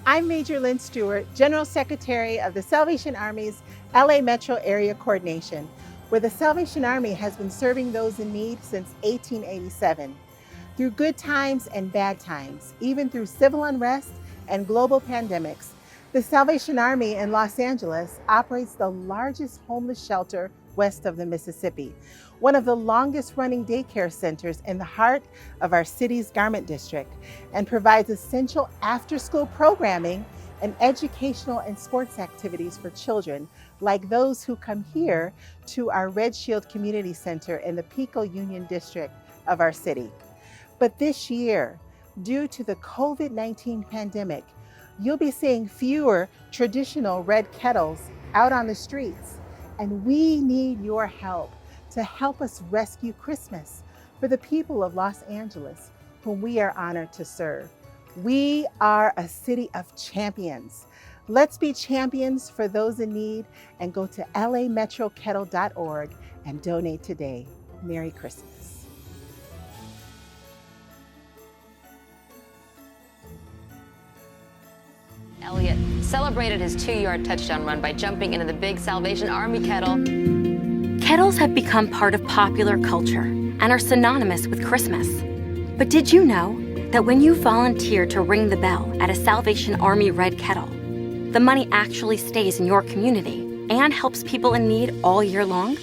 I'm Major Lynn Stewart, General Secretary of the Salvation Army's LA Metro Area Coordination, where the Salvation Army has been serving those in need since 1887. Through good times and bad times, even through civil unrest and global pandemics, the Salvation Army in Los Angeles operates the largest homeless shelter west of the Mississippi, one of the longest running daycare centers in the heart of our city's garment district, and provides essential after-school programming and educational and sports activities for children like those who come here to our Red Shield Community Center in the Pico Union District of our city. But this year, due to the COVID-19 pandemic, you'll be seeing fewer traditional red kettles out on the streets, and we need your help to help us rescue Christmas for the people of Los Angeles, whom we are honored to serve. We are a city of champions. Let's be champions for those in need and go to lametrokettle.org and donate today. Merry Christmas. Elliott celebrated his 2-yard touchdown run by jumping into the big Salvation Army kettle. Kettles have become part of popular culture and are synonymous with Christmas. But did you know that when you volunteer to ring the bell at a Salvation Army Red Kettle, the money actually stays in your community and helps people in need all year long?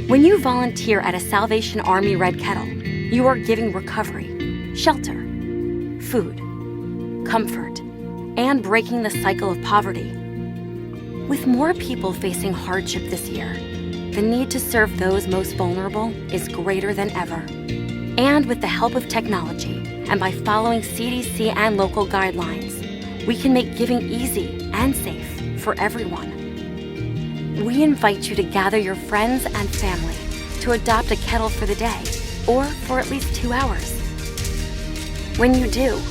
When you volunteer at a Salvation Army Red Kettle, you are giving recovery, shelter, food, comfort, and breaking the cycle of poverty. With more people facing hardship this year, the need to serve those most vulnerable is greater than ever. And with the help of technology, and by following CDC and local guidelines, we can make giving easy and safe for everyone. We invite you to gather your friends and family to adopt a kettle for the day, or for at least 2 hours. When you do,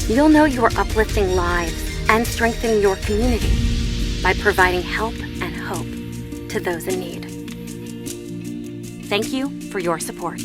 you'll know you are uplifting lives and strengthening your community by providing help and hope to those in need. Thank you for your support.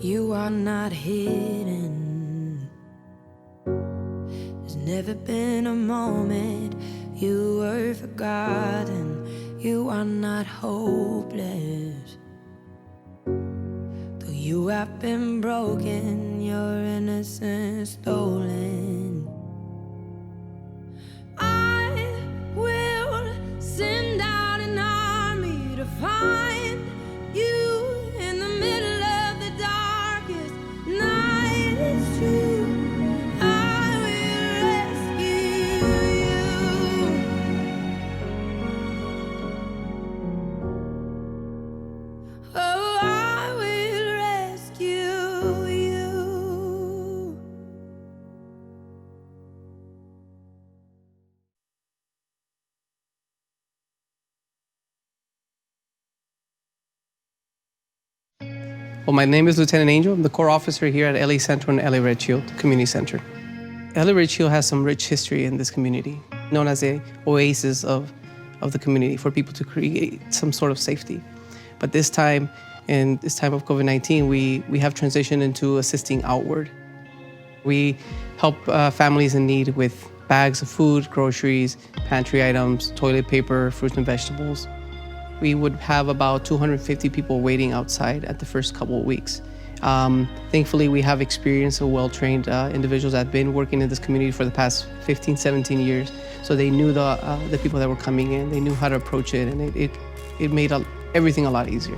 You are not hidden. There's never been a moment you were forgotten. You are not hopeless. Though you have been broken, your innocence stolen. I will send out an army to find you in the middle of the darkest night. It's true, I will rescue you. Well, my name is Lieutenant Angel. I'm the Corps officer here at LA Central and LA Red Shield Community Center. LA Red Shield has some rich history in this community, known as a oasis of the community for people to create some sort of safety. But this time, in this time of COVID-19, we have transitioned into assisting outward. We help families in need with bags of food, groceries, pantry items, toilet paper, fruits and vegetables. We would have about 250 people waiting outside at the first couple of weeks. Thankfully, we have experienced and well-trained individuals that have been working in this community for the past 15, 17 years. So they knew the people that were coming in, they knew how to approach it, and it made everything a lot easier.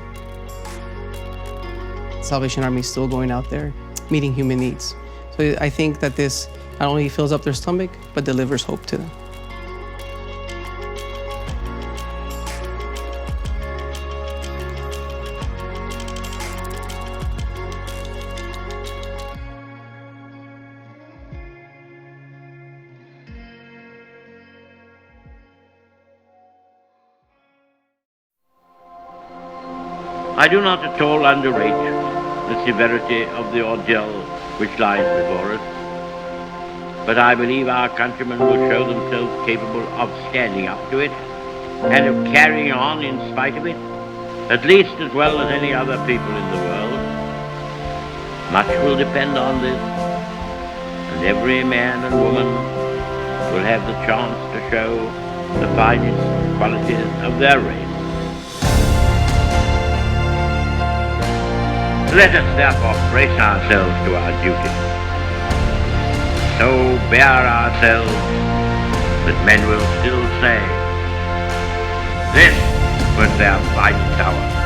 Salvation Army is still going out there, meeting human needs. So I think that this not only fills up their stomach, but delivers hope to them. I do not at all underrate the severity of the ordeal which lies before us, but I believe our countrymen will show themselves capable of standing up to it and of carrying on in spite of it, at least as well as any other people in the world. Much will depend on this, and every man and woman will have the chance to show the finest qualities of their race. Let us therefore brace ourselves to our duty. So bear ourselves that men will still say, this was their finest hour.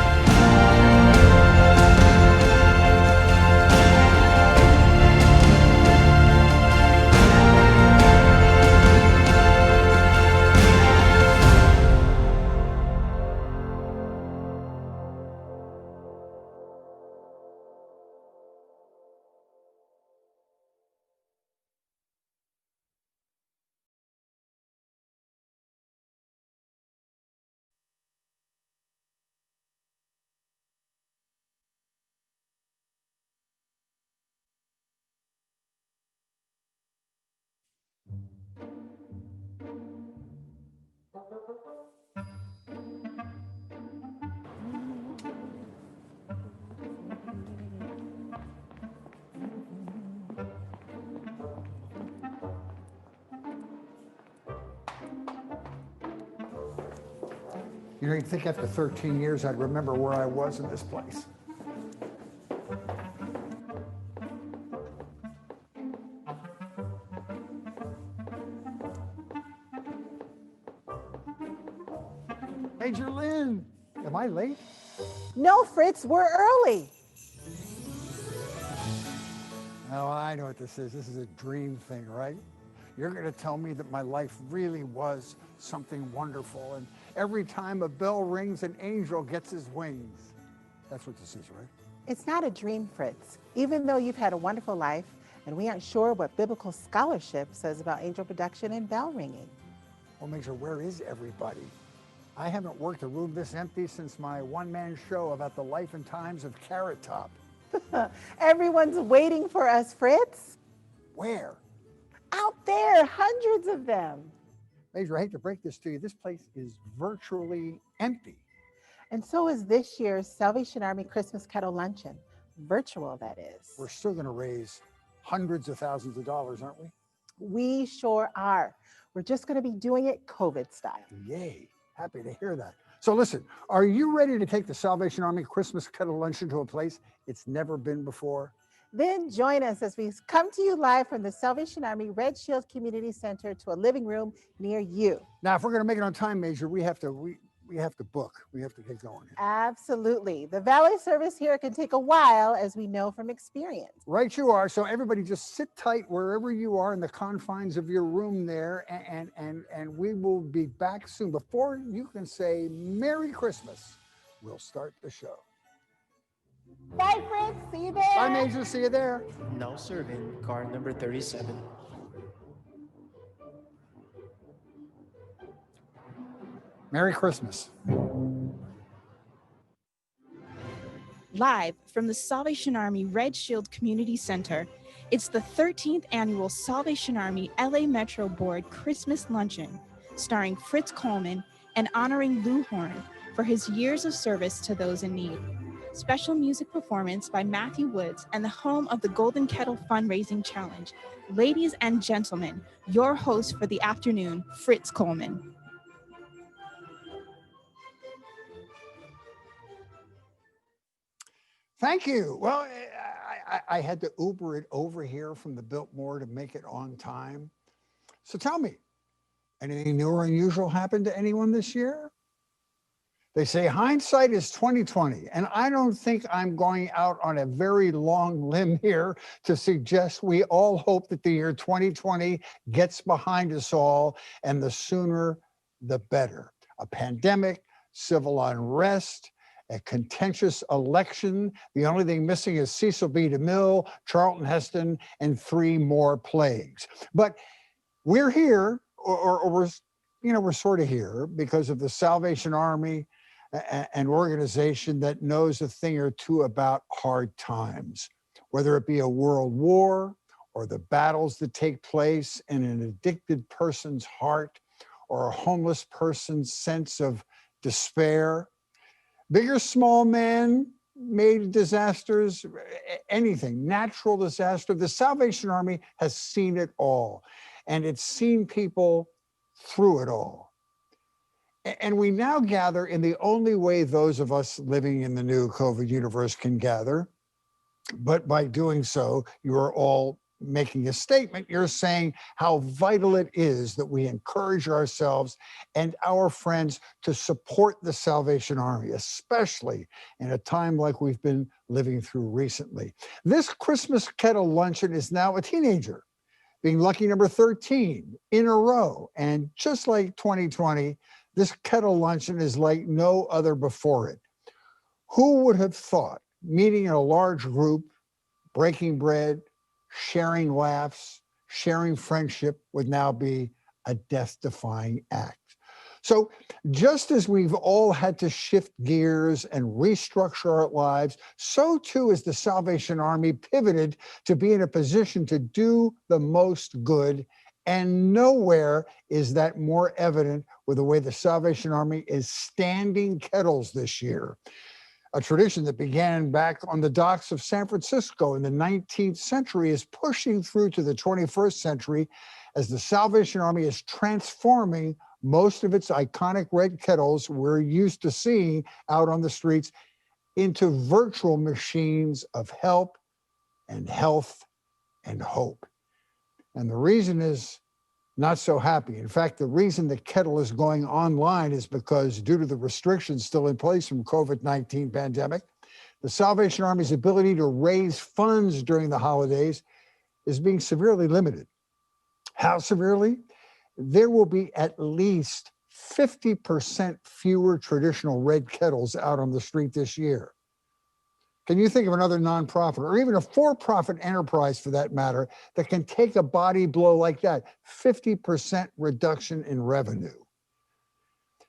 You know, you'd think after 13 years I'd remember where I was in this place. Major Lynn, am I late? No, Fritz, we're early. Oh, I know what this is. This is a dream thing, right? You're going to tell me that my life really was something wonderful, and every time a bell rings, an angel gets his wings. That's what this is, right? It's not a dream, Fritz. Even though you've had a wonderful life, and we aren't sure what biblical scholarship says about angel production and bell ringing. Well, Major, where is everybody? I haven't worked a room this empty since my one-man show about the life and times of Carrot Top. Everyone's waiting for us, Fritz. Where? Out there, hundreds of them. Major, I hate to break this to you. This place is virtually empty. And so is this year's Salvation Army Christmas Kettle Luncheon. Virtual, that is. We're still going to raise hundreds of thousands of dollars, aren't we? We sure are. We're just going to be doing it COVID style. Yay. Happy to hear that. So listen, are you ready to take the Salvation Army Christmas Kettle Luncheon to a place it's never been before? Then join us as we come to you live from the Salvation Army Red Shield Community Center to a living room near you. Now, if we're going to make it on time, Major, we have to book. We have to get going. Absolutely. The valet service here can take a while, as we know from experience. Right you are. So everybody just sit tight wherever you are in the confines of your room there, and we will be back soon. Before you can say Merry Christmas, we'll start the show. Bye, Fritz. See you there. Bye, Major. See you there. Now serving car number 37. Merry Christmas. Live from the Salvation Army Red Shield Community Center, it's the 13th annual Salvation Army LA Metro Board Christmas Luncheon, starring Fritz Coleman and honoring Lou Horne for his years of service to those in need. Special music performance by Matthew Woods and the home of the Golden Kettle Fundraising Challenge. Ladies and gentlemen, your host for the afternoon, Fritz Coleman. Thank you. Well, I had to Uber it over here from the Biltmore to make it on time. So tell me, anything new or unusual happened to anyone this year? They say hindsight is 20/20, and I don't think I'm going out on a very long limb here to suggest we all hope that the year 2020 gets behind us all, and the sooner the better. A pandemic, civil unrest, a contentious election. The only thing missing is Cecil B. DeMille, Charlton Heston, and 3 more plagues. But we're here, or we're sort of here because of the Salvation Army, an organization that knows a thing or two about hard times, whether it be a world war or the battles that take place in an addicted person's heart or a homeless person's sense of despair. Big or small man-made disasters, anything, natural disaster. The Salvation Army has seen it all, and it's seen people through it all. And we now gather in the only way those of us living in the new COVID universe can gather. But by doing so, you are all making a statement. You're saying how vital it is that we encourage ourselves and our friends to support the Salvation Army, especially in a time like we've been living through recently. This Christmas Kettle Luncheon is now a teenager, being lucky number 13 in a row. And just like 2020, this Kettle Luncheon is like no other before it. Who would have thought meeting in a large group, breaking bread, sharing laughs, sharing friendship would now be a death-defying act? So just as we've all had to shift gears and restructure our lives, so too is the Salvation Army pivoted to be in a position to do the most good. And nowhere is that more evident with the way the Salvation Army is standing kettles this year. A tradition that began back on the docks of San Francisco in the 19th century is pushing through to the 21st century as the Salvation Army is transforming most of its iconic red kettles we're used to seeing out on the streets into virtual machines of help and health and hope. And the reason is not so happy. In fact, the reason the kettle is going online is because due to the restrictions still in place from COVID-19 pandemic, the Salvation Army's ability to raise funds during the holidays is being severely limited. How severely? There will be at least 50% fewer traditional red kettles out on the street this year. Can you think of another nonprofit or even a for-profit enterprise for that matter that can take a body blow like that? 50% reduction in revenue.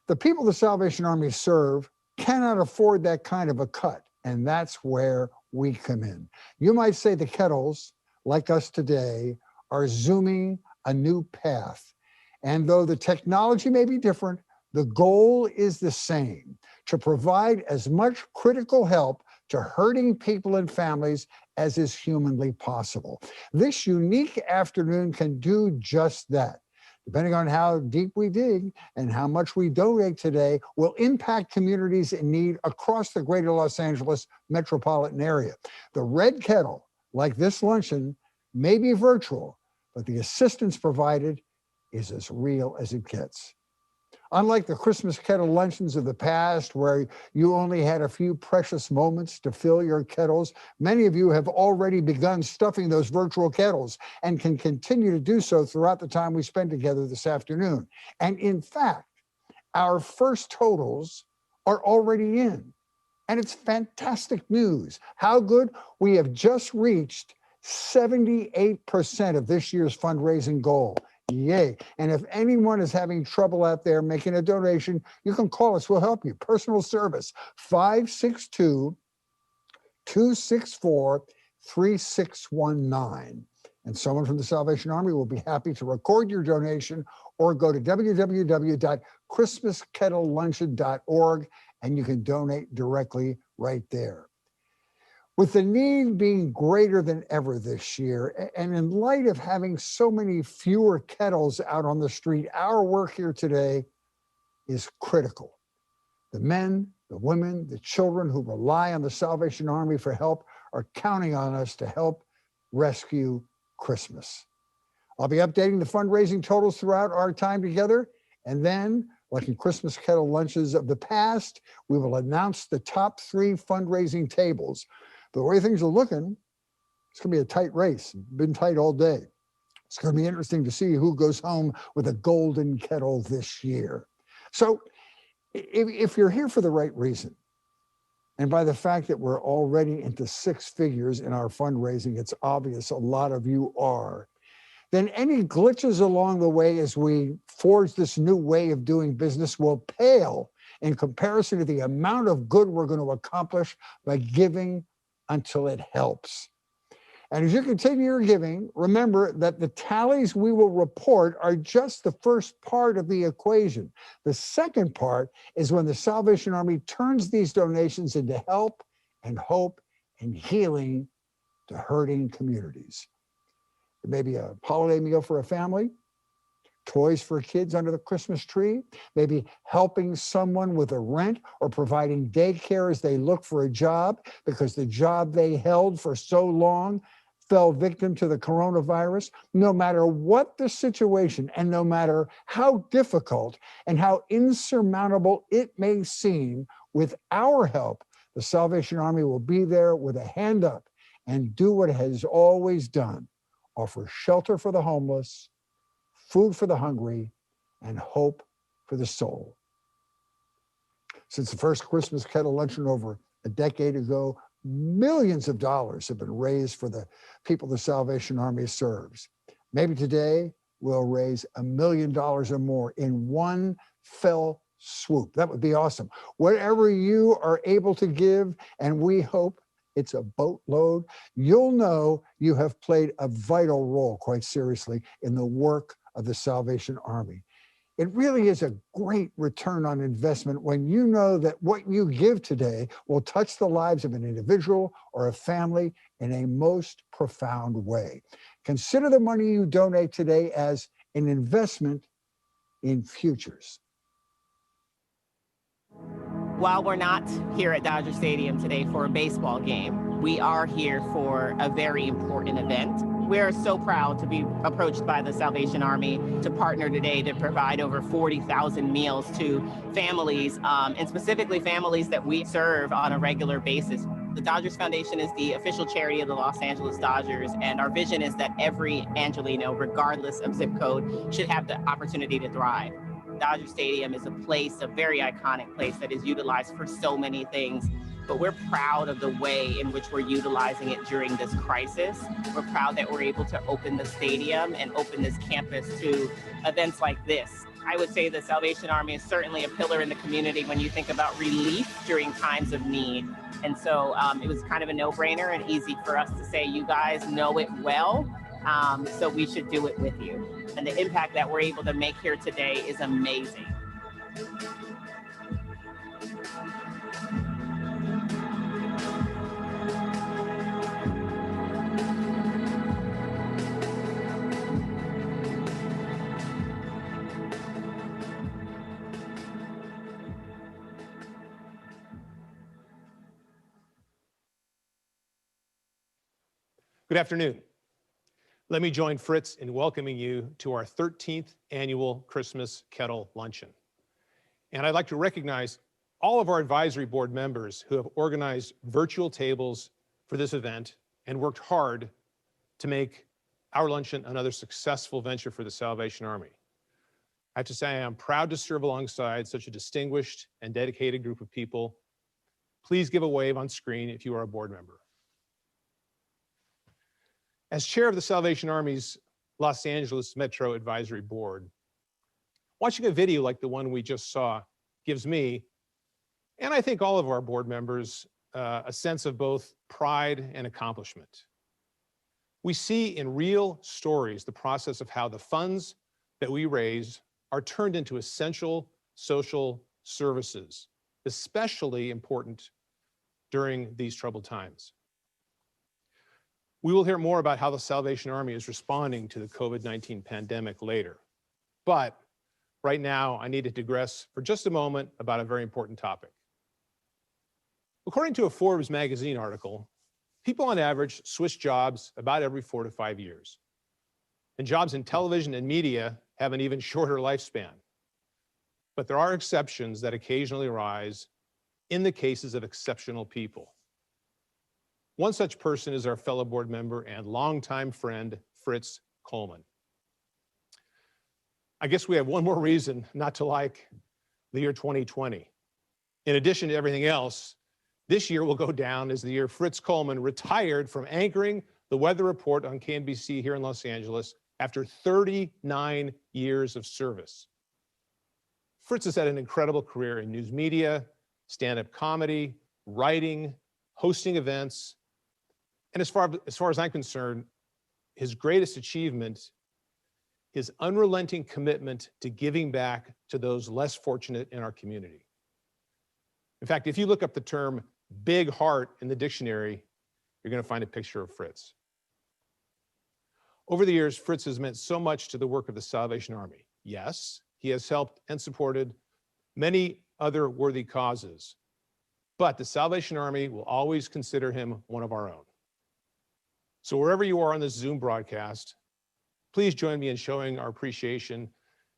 The people the Salvation Army serve cannot afford that kind of a cut, and that's where we come in. You might say the kettles, like us today, are zooming a new path. And though the technology may be different, the goal is the same: to provide as much critical help to hurting people and families as is humanly possible. This unique afternoon can do just that. Depending on how deep we dig and how much we donate today, will impact communities in need across the greater Los Angeles metropolitan area. The Red Kettle, like this luncheon, may be virtual, but the assistance provided is as real as it gets. Unlike the Christmas kettle luncheons of the past, where you only had a few precious moments to fill your kettles, many of you have already begun stuffing those virtual kettles and can continue to do so throughout the time we spend together this afternoon. And in fact, our first totals are already in. And it's fantastic news. How good? We have just reached 78% of this year's fundraising goal. Yay. And if anyone is having trouble out there making a donation, you can call us. We'll help you. Personal service, 264-3619. And someone from the Salvation Army will be happy to record your donation, or go to www.christmaskettleluncheon.org and you can donate directly right there. With the need being greater than ever this year, and in light of having so many fewer kettles out on the street, our work here today is critical. The men, the women, the children who rely on the Salvation Army for help are counting on us to help rescue Christmas. I'll be updating the fundraising totals throughout our time together, and then, like in Christmas Kettle Lunches of the past, we will announce the top 3 fundraising tables. The way things are looking, it's going to be a tight race. Been tight all day. It's going to be interesting to see who goes home with a golden kettle this year. So if you're here for the right reason, and by the fact that we're already into 6 figures in our fundraising, it's obvious a lot of you are, then any glitches along the way as we forge this new way of doing business will pale in comparison to the amount of good we're going to accomplish by giving until it helps. And as you continue your giving, remember that the tallies we will report are just the first part of the equation. The second part is when the Salvation Army turns these donations into help and hope and healing to hurting communities. It may be a holiday meal for a family, toys for kids under the Christmas tree, maybe helping someone with a rent or providing daycare as they look for a job because the job they held for so long fell victim to the coronavirus. No matter what the situation and no matter how difficult and how insurmountable it may seem, with our help, the Salvation Army will be there with a hand up and do what it has always done: offer shelter for the homeless, food for the hungry, and hope for the soul. Since the first Christmas Kettle Luncheon over a decade ago, millions of dollars have been raised for the people the Salvation Army serves. Maybe today we'll raise $1 million or more in one fell swoop. That would be awesome. Whatever you are able to give, and we hope it's a boatload, you'll know you have played a vital role, quite seriously, in the work of the Salvation Army. It really is a great return on investment when you know that what you give today will touch the lives of an individual or a family in a most profound way. Consider the money you donate today as an investment in futures. While we're not here at Dodger Stadium today for a baseball game, we are here for a very important event. We're so proud to be approached by the Salvation Army to partner today to provide over 40,000 meals to families, and specifically families that we serve on a regular basis. The Dodgers Foundation is the official charity of the Los Angeles Dodgers, and our vision is that every Angelino, regardless of zip code, should have the opportunity to thrive. Dodger Stadium is a place, a very iconic place that is utilized for so many things, but we're proud of the way in which we're utilizing it during this crisis. We're proud that we're able to open the stadium and open this campus to events like this. I would say the Salvation Army is certainly a pillar in the community when you think about relief during times of need. And so it was kind of a no-brainer and easy for us to say, you guys know it well, so we should do it with you. And the impact that we're able to make here today is amazing. Good afternoon. Let me join Fritz in welcoming you to our 13th annual Christmas Kettle Luncheon. And I'd like to recognize all of our advisory board members who have organized virtual tables for this event and worked hard to make our luncheon another successful venture for the Salvation Army. I have to say, I am proud to serve alongside such a distinguished and dedicated group of people. Please give a wave on screen if you are a board member. As chair of the Salvation Army's Los Angeles Metro Advisory Board, watching a video like the one we just saw gives me, and I think all of our board members, a sense of both pride and accomplishment. We see in real stories the process of how the funds that we raise are turned into essential social services, especially important during these troubled times. We will hear more about how the Salvation Army is responding to the COVID-19 pandemic later. But right now, I need to digress for just a moment about a very important topic. According to a Forbes magazine article, people on average switch jobs about every 4 to 5 years. And jobs in television and media have an even shorter lifespan. But there are exceptions that occasionally arise in the cases of exceptional people. One such person is our fellow board member and longtime friend, Fritz Coleman. I guess we have one more reason not to like the year 2020. In addition to everything else, this year will go down as the year Fritz Coleman retired from anchoring the weather report on KNBC here in Los Angeles after 39 years of service. Fritz has had an incredible career in news media, stand-up comedy, writing, hosting events, and as far as I'm concerned, his greatest achievement, his unrelenting commitment to giving back to those less fortunate in our community. In fact, if you look up the term big heart in the dictionary, you're going to find a picture of Fritz. Over the years, Fritz has meant so much to the work of the Salvation Army. Yes, he has helped and supported many other worthy causes, but the Salvation Army will always consider him one of our own. So wherever you are on this Zoom broadcast, please join me in showing our appreciation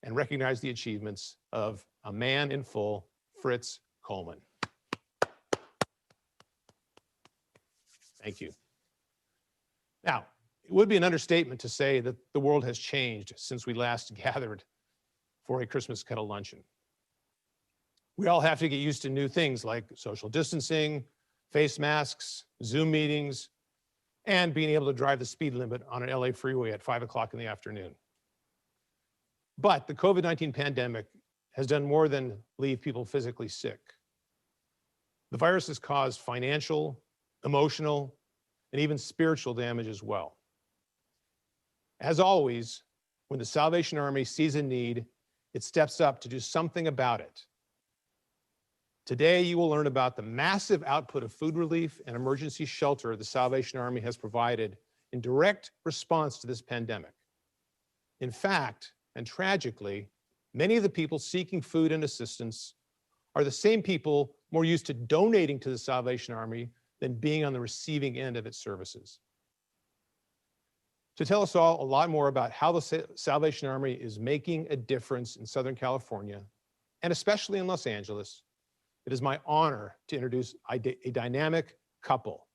and recognize the achievements of a man in full, Fritz Coleman. Thank you. Now, it would be an understatement to say that the world has changed since we last gathered for a Christmas Kettle Luncheon. We all have to get used to new things like social distancing, face masks, Zoom meetings, and being able to drive the speed limit on an LA freeway at 5 o'clock in the afternoon. But the COVID-19 pandemic has done more than leave people physically sick. The virus has caused financial, emotional, and even spiritual damage as well. As always, when the Salvation Army sees a need, it steps up to do something about it. Today, you will learn about the massive output of food relief and emergency shelter the Salvation Army has provided in direct response to this pandemic. In fact, and tragically, many of the people seeking food and assistance are the same people more used to donating to the Salvation Army than being on the receiving end of its services. To tell us all a lot more about how the Salvation Army is making a difference in Southern California, and especially in Los Angeles, it is my honor to introduce a dynamic couple,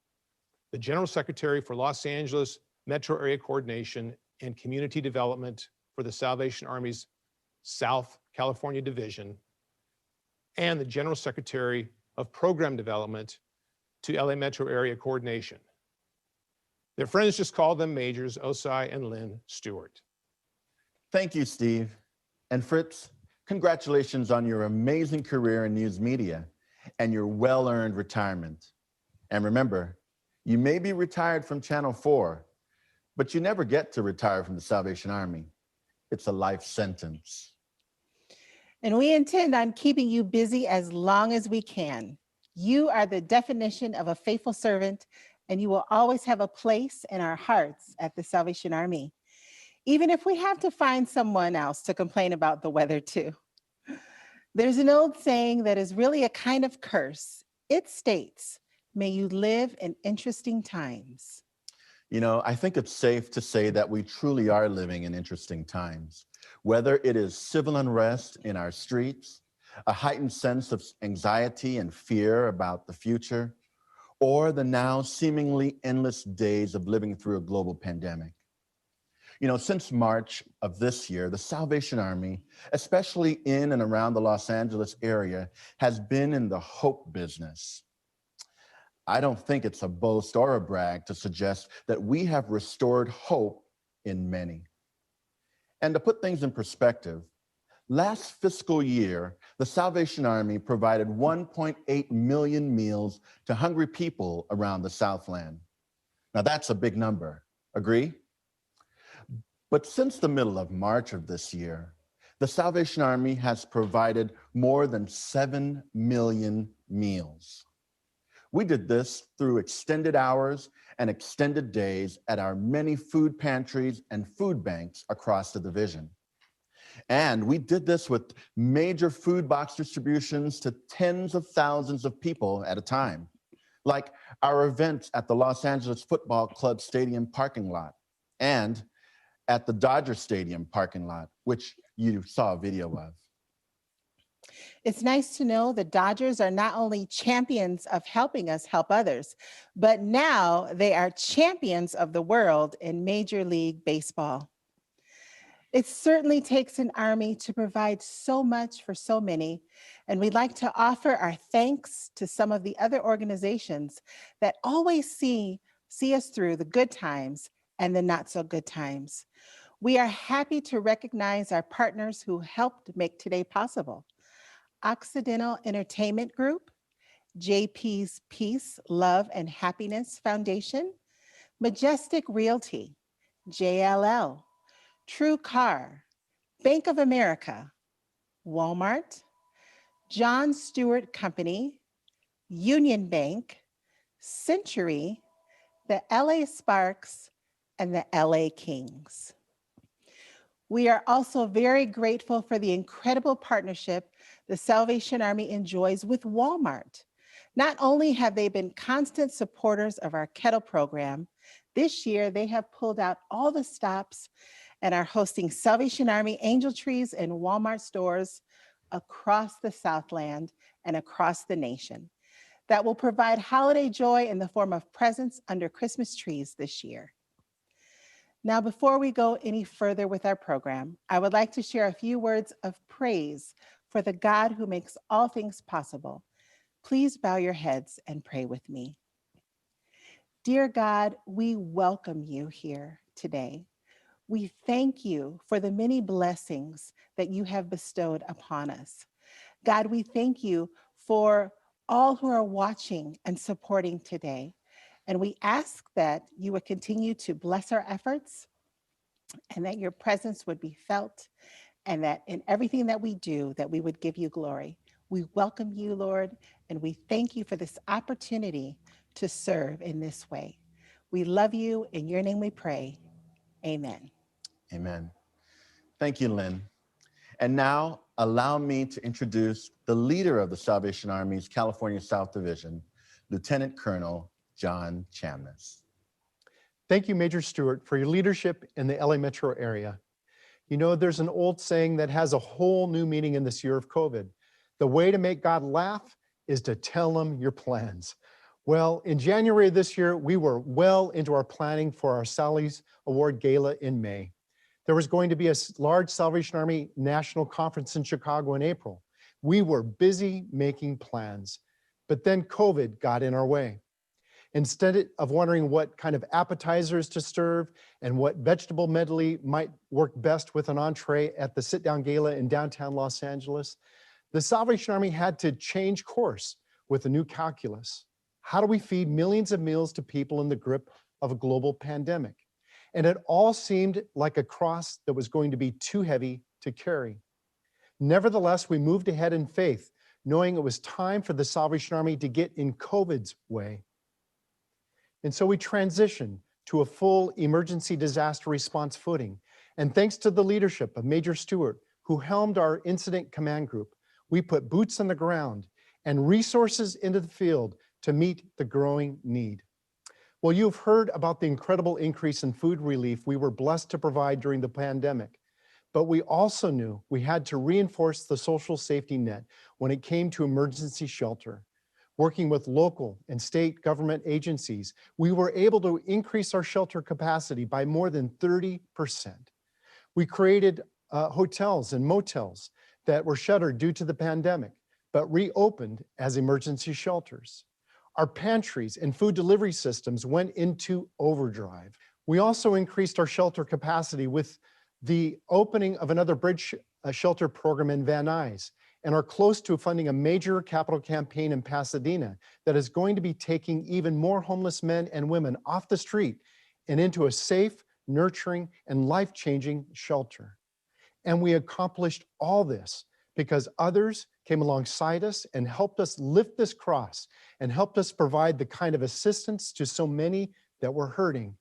the General Secretary for Los Angeles Metro Area Coordination and Community Development for the Salvation Army's South California Division, and the General Secretary of Program Development to LA Metro Area Coordination. Their friends just call them Majors Osai and Lynn Stewart. Thank you, Steve. And Fritz, congratulations on your amazing career in news media and your well-earned retirement. And remember, you may be retired from Channel 4, but you never get to retire from the Salvation Army. It's a life sentence. And we intend on keeping you busy as long as we can. You are the definition of a faithful servant, and you will always have a place in our hearts at the Salvation Army, even if we have to find someone else to complain about the weather too. There's an old saying that is really a kind of curse. It states, "May you live in interesting times." You know, I think it's safe to say that we truly are living in interesting times. Whether it is civil unrest in our streets, a heightened sense of anxiety and fear about the future, or the now seemingly endless days of living through a global pandemic. You know, since March of this year, the Salvation Army, especially in and around the Los Angeles area, has been in the hope business. I don't think it's a boast or a brag to suggest that we have restored hope in many. And to put things in perspective, Last fiscal year, the Salvation Army provided 1.8 million meals to hungry people around the Southland. Now that's a big number, agree? But since the middle of March of this year, the Salvation Army has provided more than 7 million meals. We did this through extended hours and extended days at our many food pantries and food banks across the division. And we did this with major food box distributions to tens of thousands of people at a time, like our events at the Los Angeles Football Club Stadium parking lot and at the Dodger Stadium parking lot, which you saw a video of. It's nice to know the Dodgers are not only champions of helping us help others, but now they are champions of the world in Major League Baseball. It certainly takes an army to provide so much for so many, and we'd like to offer our thanks to some of the other organizations that always see us through the good times and the not so good times. We are happy to recognize our partners who helped make today possible. Occidental Entertainment Group, JP's Peace, Love, and Happiness Foundation, Majestic Realty, JLL, True Car, Bank of America, Walmart, John Stewart Company, Union Bank, Century, the LA Sparks, and the LA Kings. We are also very grateful for the incredible partnership the Salvation Army enjoys with Walmart. Not only have they been constant supporters of our Kettle program, this year they have pulled out all the stops and are hosting Salvation Army Angel Trees in Walmart stores across the Southland and across the nation that will provide holiday joy in the form of presents under Christmas trees this year. Now, before we go any further with our program, I would like to share a few words of praise for the God who makes all things possible. Please bow your heads and pray with me. Dear God, we welcome you here today. We thank you for the many blessings that you have bestowed upon us. God, we thank you for all who are watching and supporting today. And we ask that you would continue to bless our efforts and that your presence would be felt and that in everything that we do, that we would give you glory. We welcome you, Lord, and we thank you for this opportunity to serve in this way. We love you. In your name we pray. Amen. Amen. Thank you, Lynn. And now allow me to introduce the leader of the Salvation Army's California South Division, Lieutenant Colonel John Chamness. Thank you, Major Stewart, for your leadership in the LA metro area. You know, there's an old saying that has a whole new meaning in this year of COVID. The way to make God laugh is to tell him your plans. Well, in January of this year, we were well into our planning for our Sally's Award Gala in May. There was going to be a large Salvation Army National Conference in Chicago in April. We were busy making plans, but then COVID got in our way. Instead of wondering what kind of appetizers to serve and what vegetable medley might work best with an entree at the sit-down gala in downtown Los Angeles, the Salvation Army had to change course with a new calculus. How do we feed millions of meals to people in the grip of a global pandemic? And it all seemed like a cross that was going to be too heavy to carry. Nevertheless, we moved ahead in faith, knowing it was time for the Salvation Army to get in COVID's way. And so we transitioned to a full emergency disaster response footing. And thanks to the leadership of Major Stewart, who helmed our incident command group, we put boots on the ground and resources into the field to meet the growing need. Well, you've heard about the incredible increase in food relief we were blessed to provide during the pandemic, but we also knew we had to reinforce the social safety net when it came to emergency shelter. Working with local and state government agencies, we were able to increase our shelter capacity by more than 30%. We created hotels and motels that were shuttered due to the pandemic, but reopened as emergency shelters. Our pantries and food delivery systems went into overdrive. We also increased our shelter capacity with the opening of another bridge shelter program in Van Nuys and are close to funding a major capital campaign in Pasadena that is going to be taking even more homeless men and women off the street and into a safe, nurturing, and life-changing shelter. And we accomplished all this because others came alongside us and helped us lift this cross and helped us provide the kind of assistance to so many that were hurting.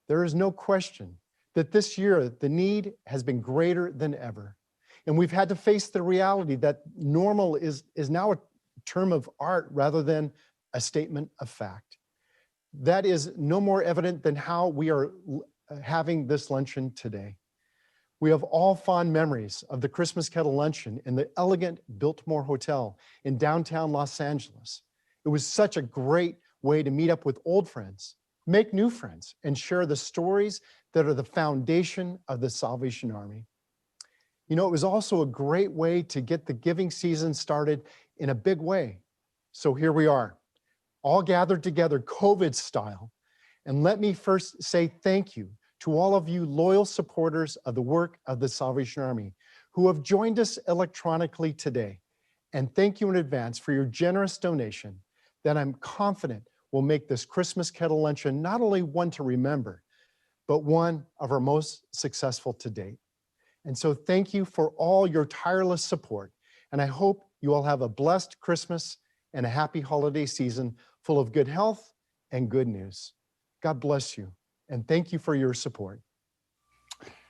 There is no question that this year the need has been greater than ever. And we've had to face the reality that normal is now a term of art rather than a statement of fact. That is no more evident than how we are having this luncheon today. We have all fond memories of the Christmas Kettle Luncheon in the elegant Biltmore Hotel in downtown Los Angeles. It was such a great way to meet up with old friends, make new friends, and share the stories that are the foundation of the Salvation Army. You know, it was also a great way to get the giving season started in a big way. So here we are, all gathered together COVID style. And let me first say thank you to all of you loyal supporters of the work of the Salvation Army who have joined us electronically today. And thank you in advance for your generous donation that I'm confident will make this Christmas Kettle Luncheon not only one to remember, but one of our most successful to date. And so thank you for all your tireless support. And I hope you all have a blessed Christmas and a happy holiday season full of good health and good news. God bless you. And thank you for your support.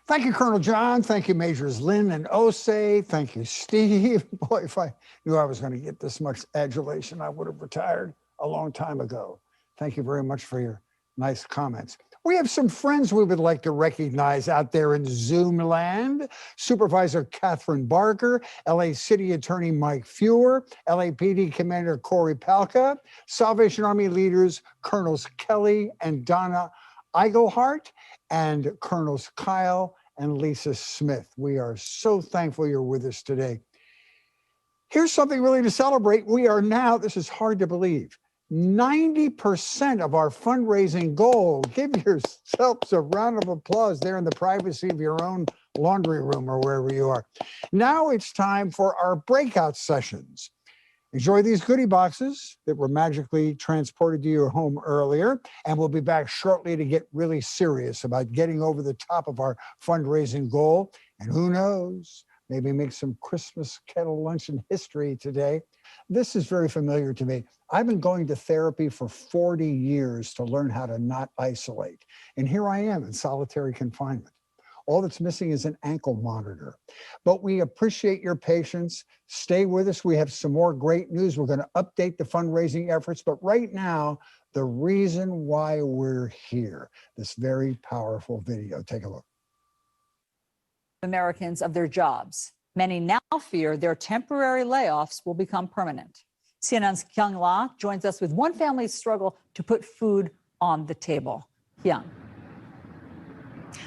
Thank you, Colonel John. Thank you, Majors Lynn and Osei. Thank you, Steve. Boy, if I knew I was going to get this much adulation, I would have retired a long time ago. Thank you very much for your nice comments. We have some friends we would like to recognize out there in Zoom land. Supervisor Catherine Barker, LA City Attorney Mike Fewer, LAPD Commander Corey Palka, Salvation Army leaders Colonels Kelly and Donna Eigelhart, and Colonels Kyle and Lisa Smith. We are so thankful you're with us today. Here's something really to celebrate. We are now, this is hard to believe, 90% of our fundraising goal. Give yourselves a round of applause there in the privacy of your own laundry room or wherever you are. Now it's time for our breakout sessions. Enjoy these goodie boxes that were magically transported to your home earlier, and we'll be back shortly to get really serious about getting over the top of our fundraising goal. And who knows, maybe make some Christmas Kettle Luncheon history today. This is very familiar to me. I've been going to therapy for 40 years to learn how to not isolate. And here I am in solitary confinement. All that's missing is an ankle monitor. But we appreciate your patience. Stay with us. We have some more great news. We're going to update the fundraising efforts. But right now, the reason why we're here, this very powerful video. Take a look. Americans of their jobs. Many now fear their temporary layoffs will become permanent. CNN's Kyung La joins us with one family's struggle to put food on the table. Kyung.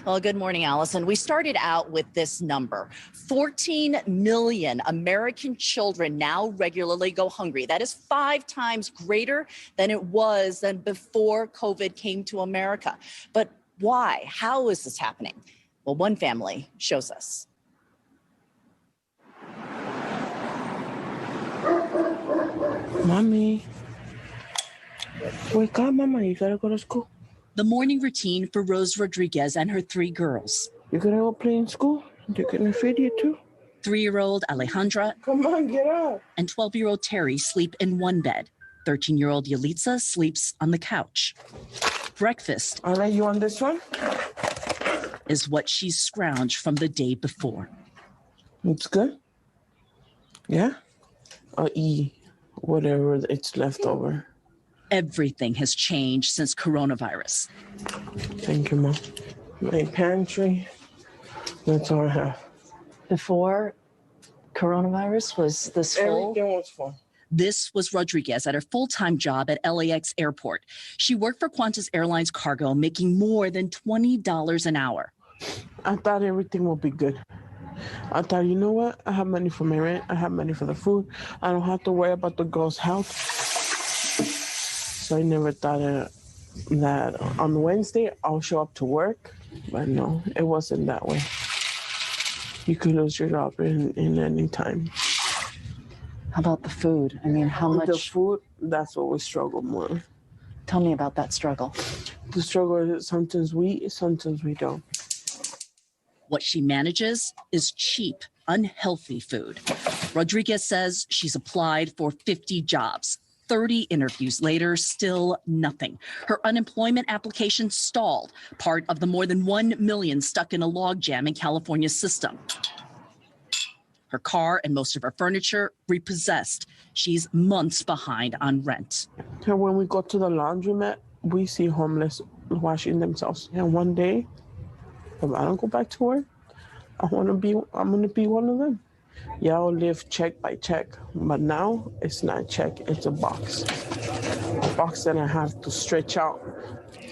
Well, good morning, Allison. We started out with this number. 14 million American children now regularly go hungry. That is 5 times greater than it was before COVID came to America. But why? How is this happening? Well, one family shows us. Mommy, wake up, Mama. You gotta go to school. The morning routine for Rose Rodriguez and her 3 girls. You're gonna go play in school? They're gonna feed you too. 3-year-old Alejandra. Come on, get up. And 12-year-old Terry sleep in one bed. 13-year-old Yalitza sleeps on the couch. Breakfast. I'll let you on this one. Is what she's scrounged from the day before. It's good. Yeah? I'll eat whatever it's left over. Everything has changed since coronavirus. Thank you, Mom. My pantry, that's all I have. Before coronavirus, was this full? Everything was full. This was Rodriguez at her full-time job at LAX Airport. She worked for Qantas Airlines Cargo, making more than $20 an hour. I thought everything would be good. I thought, you know what? I have money for my rent. I have money for the food. I don't have to worry about the girl's health. So I never thought that on Wednesday I'll show up to work. But no, it wasn't that way. You could lose your job in any time. How about the food? I mean, how much? The food, that's what we struggle more. Tell me about that struggle. The struggle is sometimes we eat, sometimes we don't. What she manages is cheap, unhealthy food. Rodriguez says she's applied for 50 jobs. 30 interviews later, still nothing. Her unemployment application stalled, part of the more than 1 million stuck in a logjam in California's system. Her car and most of her furniture repossessed. She's months behind on rent. And when we go to the laundromat, we see homeless washing themselves. And one day, if I don't go back to work, I'm gonna be one of them. Yeah, I'll live check by check, but now it's not check, it's a box. A box that I have to stretch out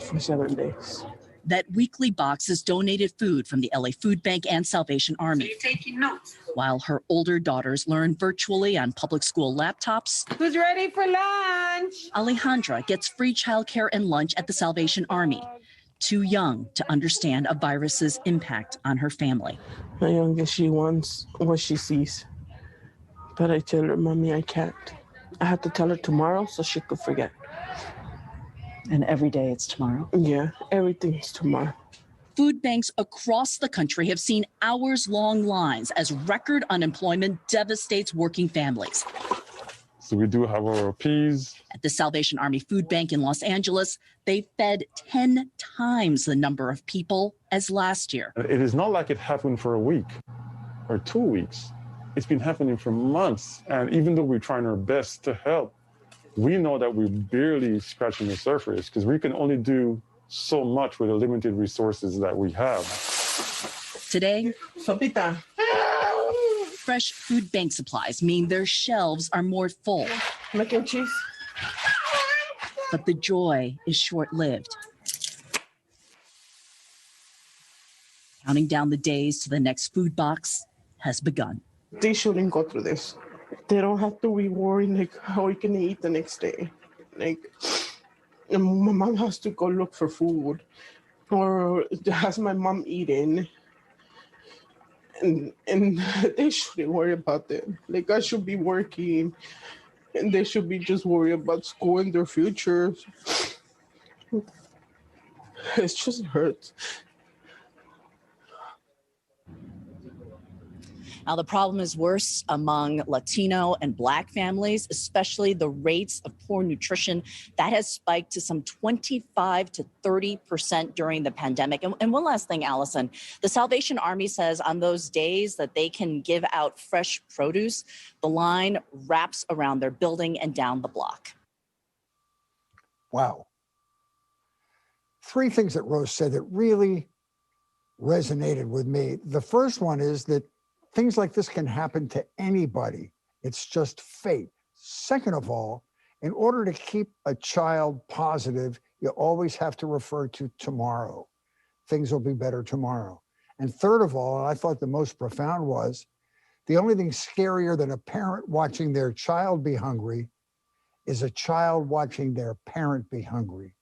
for 7 days. That weekly box is donated food from the LA Food Bank and Salvation Army. So you're taking notes. While her older daughters learn virtually on public school laptops. Who's ready for lunch? Alejandra gets free childcare and lunch at the Salvation Army. Too young to understand a virus's impact on her family. My youngest, she wants what she sees. But I tell her, Mommy, I can't. I have to tell her tomorrow so she could forget. And every day it's tomorrow? Yeah, everything's tomorrow. Food banks across the country have seen hours-long lines as record unemployment devastates working families. So we do have our peas. At the Salvation Army Food Bank in Los Angeles, they fed 10 times the number of people as last year. It is not like it happened for a week or 2 weeks. It's been happening for months. And even though we're trying our best to help, we know that we're barely scratching the surface because we can only do so much with the limited resources that we have. Today, Sopita. Fresh food bank supplies mean their shelves are more full. Mac and cheese. But the joy is short-lived. Counting down the days to the next food box has begun. They shouldn't go through this. They don't have to be worried like how we can eat the next day. Like my mom has to go look for food, or has my mom eaten, and they shouldn't worry about that. Like I should be working, and they should be just worried about school and their futures. It just hurts. Now, the problem is worse among Latino and Black families, especially the rates of poor nutrition. That has spiked to some 25 to 30% during the pandemic. And one last thing, Allison, the Salvation Army says on those days that they can give out fresh produce, the line wraps around their building and down the block. Wow. Three things that Rose said that really resonated with me. The first one is that things like this can happen to anybody. It's just fate. Second of all, in order to keep a child positive, you always have to refer to tomorrow. Things will be better tomorrow. And third of all, and I thought the most profound was, the only thing scarier than a parent watching their child be hungry is a child watching their parent be hungry.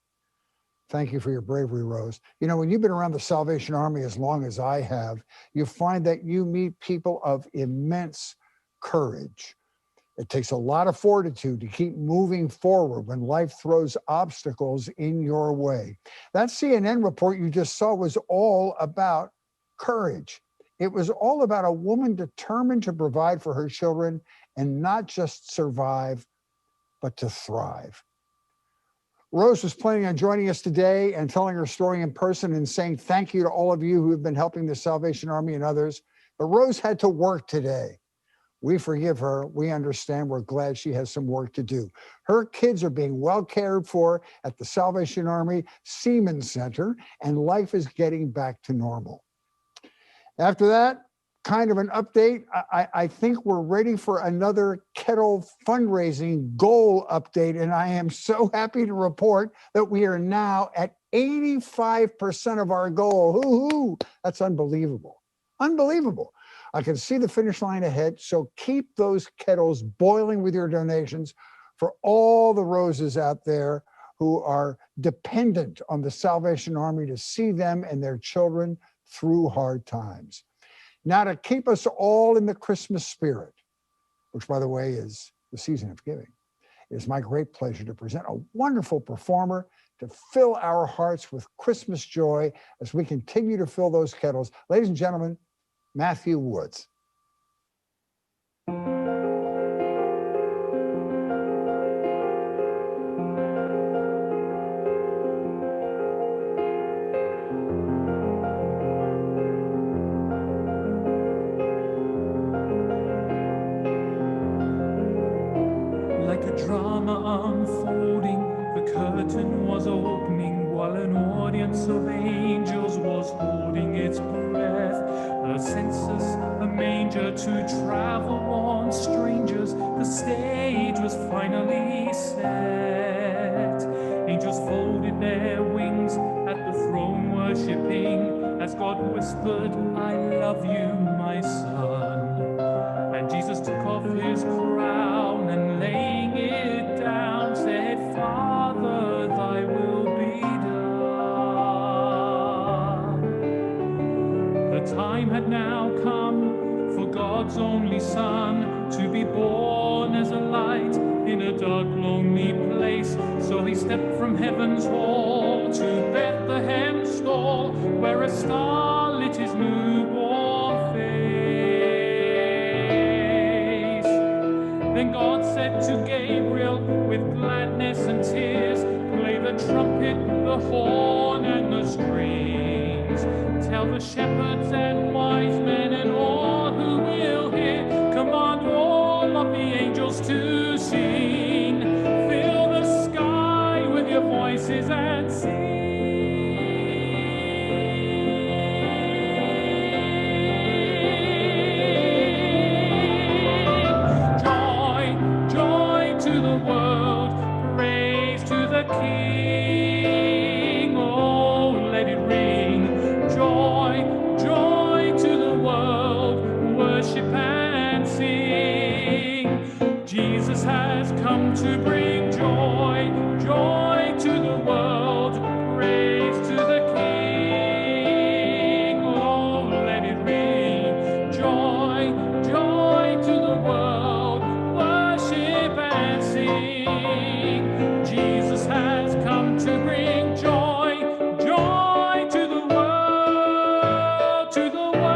Thank you for your bravery, Rose. You know, when you've been around the Salvation Army as long as I have, you find that you meet people of immense courage. It takes a lot of fortitude to keep moving forward when life throws obstacles in your way. That CNN report you just saw was all about courage. It was all about a woman determined to provide for her children and not just survive, but to thrive. Rose was planning on joining us today and telling her story in person and saying thank you to all of you who have been helping the Salvation Army and others. But Rose had to work today. We forgive her. We understand. We're glad she has some work to do. Her kids are being well cared for at the Salvation Army Seaman Center, and life is getting back to normal. After that, kind of an update. I think we're ready for another Kettle fundraising goal update, and I am so happy to report that we are now at 85% of our goal. Hoo-hoo! That's unbelievable. Unbelievable. I can see the finish line ahead, so keep those kettles boiling with your donations for all the Roses out there who are dependent on the Salvation Army to see them and their children through hard times. Now, to keep us all in the Christmas spirit, which, by the way, is the season of giving, it is my great pleasure to present a wonderful performer to fill our hearts with Christmas joy as we continue to fill those kettles. Ladies and gentlemen, Matthew Woods. Like a drama unfolding, the curtain was opening while an audience of angels was holding its breath. A census, a manger to travel on strangers. The stage was finally set. Angels folded their wings at the throne worshipping as God whispered, "I love you, my son." And Jesus took off his crown and laying it down said, "Father, thy will be done." The time had now come for God's only Son to be born as a light in a dark, lonely place. So he stepped from heaven's hall to Bethlehem's stall, where a star lit his newborn face. Then God said to Gabriel with gladness and tears, "Play the trumpet, the horn, and the strings. Tell the shepherds and wise men and all who will hear, command all of the angels to sing. Fill the sky with your voices and sing." To the world, praise to the King. Oh, let it ring. Joy, joy to the world, worship and sing. Jesus has come to bring joy, joy to the world, praise to the King. Oh, let it ring. Joy, joy to the world, worship and sing. Jesus has come to bring joy, joy to the world, to the world.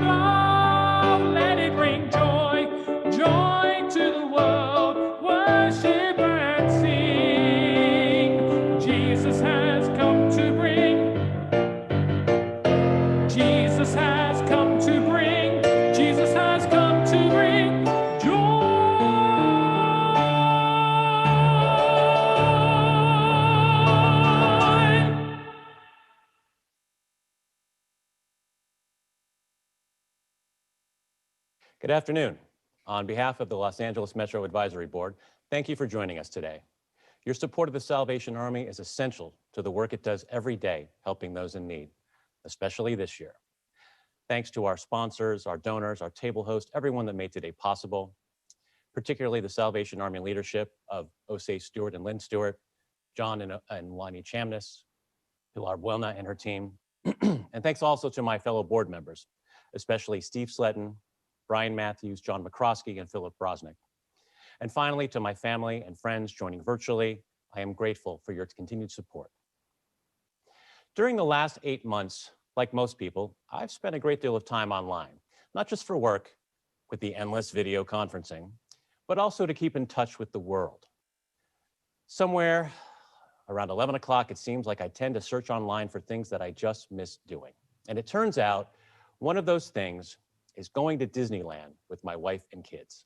Oh, let it bring joy, joy to the world, worship and sing. Jesus has come to bring, Jesus has come to bring, Jesus has come to bring joy. Good afternoon. On behalf of the Los Angeles Metro Advisory Board, thank you for joining us today. Your support of the Salvation Army is essential to the work it does every day helping those in need, especially this year. Thanks to our sponsors, our donors, our table host, everyone that made today possible, particularly the Salvation Army leadership of Osei Stewart and Lynn Stewart, John and Lonnie Chamness, Pilar Buelna and her team, and thanks also to my fellow board members, especially Steve Sletton, Brian Matthews, John McCroskey, and Philip Brosnick. And finally, to my family and friends joining virtually, I am grateful for your continued support. During the last 8 months, like most people, I've spent a great deal of time online, not just for work with the endless video conferencing, but also to keep in touch with the world. Somewhere around 11 o'clock, it seems like I tend to search online for things that I just miss doing. And it turns out one of those things is going to Disneyland with my wife and kids.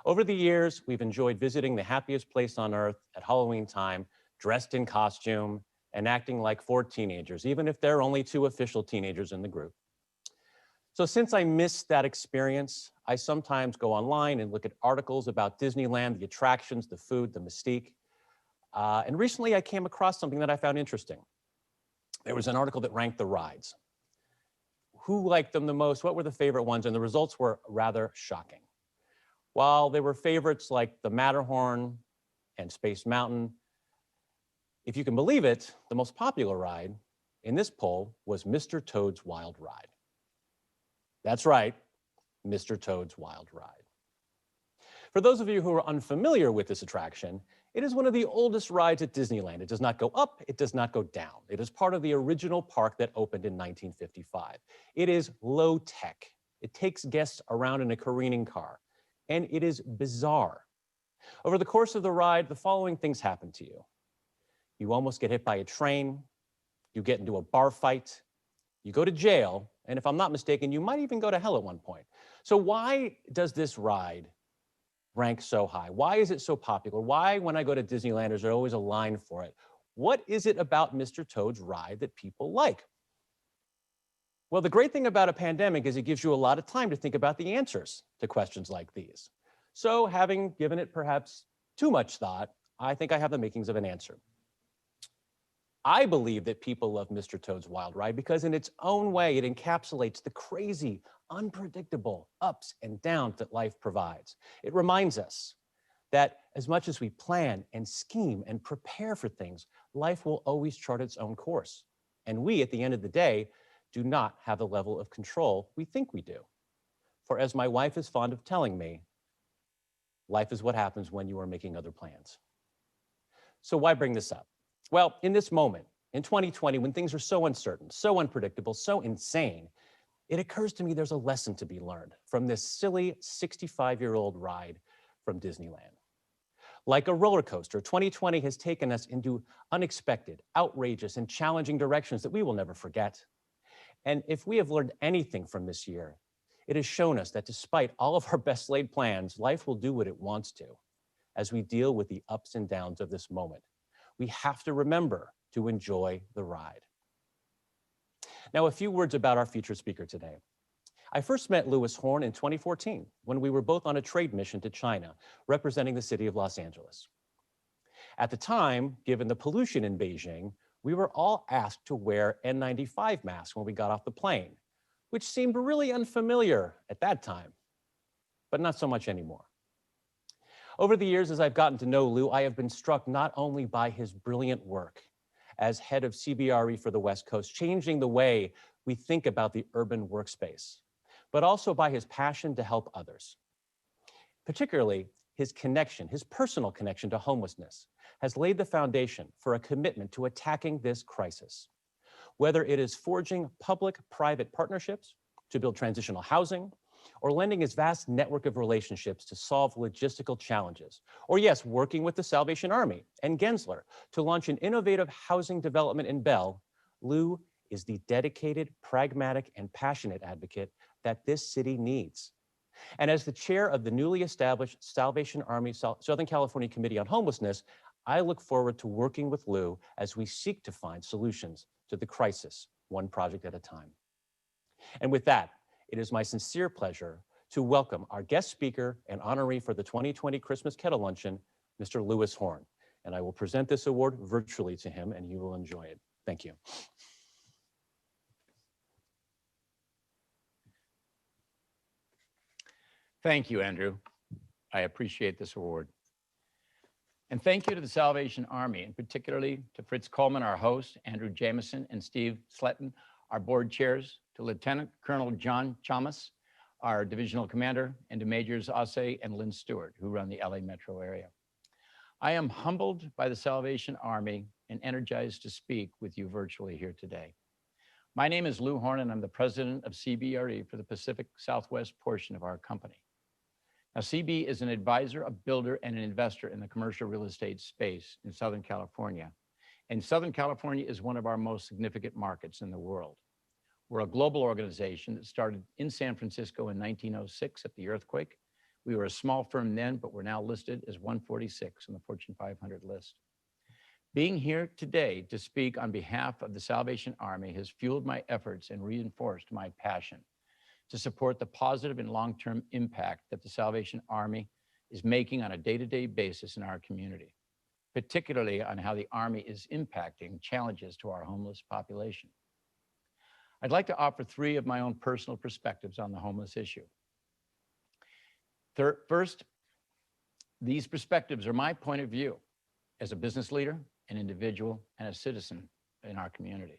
Over the years, we've enjoyed visiting the happiest place on earth at Halloween time, dressed in costume and acting like 4 teenagers, even if there are only 2 official teenagers in the group. So since I missed that experience, I sometimes go online and look at articles about Disneyland, the attractions, the food, the mystique. And recently I came across something that I found interesting. There was an article that ranked the rides. Who liked them the most? What were the favorite ones? And the results were rather shocking. While there were favorites like the Matterhorn and Space Mountain, if you can believe it, the most popular ride in this poll was Mr. Toad's Wild Ride. That's right, Mr. Toad's Wild Ride. For those of you who are unfamiliar with this attraction, it is one of the oldest rides at Disneyland. It does not go up, it does not go down. It is part of the original park that opened in 1955. It is low tech. It takes guests around in a careening car, and it is bizarre. Over the course of the ride, the following things happen to you. You almost get hit by a train, you get into a bar fight, you go to jail, and if I'm not mistaken, you might even go to hell at one point. So why does this ride rank so high? Why is it so popular? Why, when I go to Disneyland, is there always a line for it? What is it about Mr. Toad's ride that people like? Well, the great thing about a pandemic is it gives you a lot of time to think about the answers to questions like these. So having given it perhaps too much thought, I think I have the makings of an answer. I believe that people love Mr. Toad's Wild Ride because in its own way, it encapsulates the crazy, unpredictable ups and downs that life provides. It reminds us that as much as we plan and scheme and prepare for things, life will always chart its own course. And we, at the end of the day, do not have the level of control we think we do. For as my wife is fond of telling me, life is what happens when you are making other plans. So why bring this up? Well, in this moment, in 2020, when things are so uncertain, so unpredictable, so insane, it occurs to me there's a lesson to be learned from this silly 65-year-old ride from Disneyland. Like a roller coaster, 2020 has taken us into unexpected, outrageous, and challenging directions that we will never forget. And if we have learned anything from this year, it has shown us that despite all of our best laid plans, life will do what it wants to as we deal with the ups and downs of this moment. We have to remember to enjoy the ride. Now, a few words about our featured speaker today. I first met Louis Horne in 2014 when we were both on a trade mission to China, representing the city of Los Angeles. At the time, given the pollution in Beijing, we were all asked to wear N95 masks when we got off the plane, which seemed really unfamiliar at that time, but not so much anymore. Over the years, as I've gotten to know Lou, I have been struck not only by his brilliant work as head of CBRE for the West Coast, changing the way we think about the urban workspace, but also by his passion to help others. Particularly, his connection, his personal connection to homelessness, has laid the foundation for a commitment to attacking this crisis. Whether it is forging public-private partnerships to build transitional housing, or lending his vast network of relationships to solve logistical challenges, or yes, working with the Salvation Army and Gensler to launch an innovative housing development in Bell, Lou is the dedicated, pragmatic, and passionate advocate that this city needs. And as the chair of the newly established Salvation Army Southern California Committee on Homelessness, I look forward to working with Lou as we seek to find solutions to the crisis, one project at a time. And with that, it is my sincere pleasure to welcome our guest speaker and honoree for the 2020 Christmas Kettle Luncheon, Mr. Louis Horne. And I will present this award virtually to him, and you will enjoy it. Thank you. Thank you, Andrew. I appreciate this award. And thank you to the Salvation Army, and particularly to Fritz Coleman, our host, Andrew Jameson, and Steve Sletton, our board chairs, to Lieutenant Colonel John Chamas, our divisional commander, and to Majors Ase and Lynn Stewart, who run the LA metro area. I am humbled by the Salvation Army and energized to speak with you virtually here today. My name is Lou Horne, and I'm the president of CBRE for the Pacific Southwest portion of our company. Now, CB is an advisor, a builder, and an investor in the commercial real estate space in Southern California. And Southern California is one of our most significant markets in the world. We're a global organization that started in San Francisco in 1906 at the earthquake. We were a small firm then, but we're now listed as 146 on the Fortune 500 list. Being here today to speak on behalf of the Salvation Army has fueled my efforts and reinforced my passion to support the positive and long-term impact that the Salvation Army is making on a day-to-day basis in our community, particularly on how the Army is impacting challenges to our homeless population. I'd like to offer three of my own personal perspectives on the homeless issue. First, these perspectives are my point of view as a business leader, an individual, and a citizen in our community.